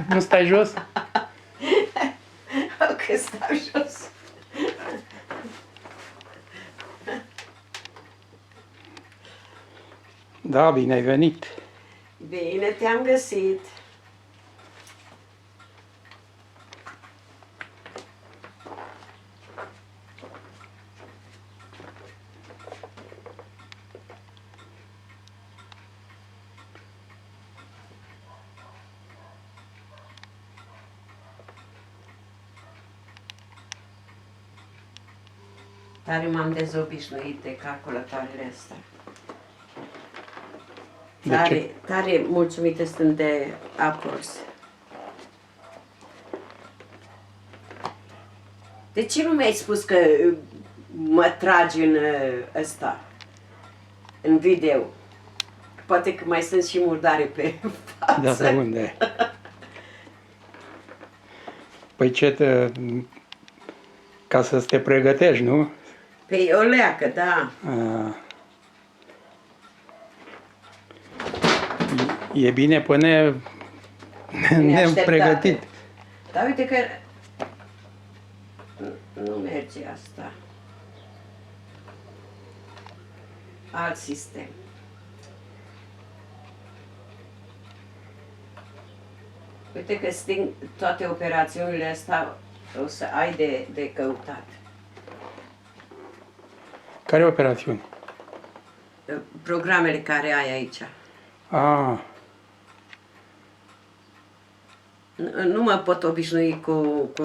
Nu stai jos? Că stau jos. Da, bine ai venit. Bine te-am găsit. Tare m-am dezobișnuit de calculatoarele astea. Tare mulțumită sunt de Apples. De ce nu mi-ai spus că mă tragi în ăsta, în video? Poate că mai sunt și murdare pe față. Da, pe unde? Păi ca să te pregătești, nu? Păi o leacă, da. E bine până nepregătit. Dar uite că nu merge asta. Alt sistem. Uite că sting toate operațiunile astea, o să ai de căutat. Care operațiuni? Programele care ai aici. Nu mă pot obișnui cu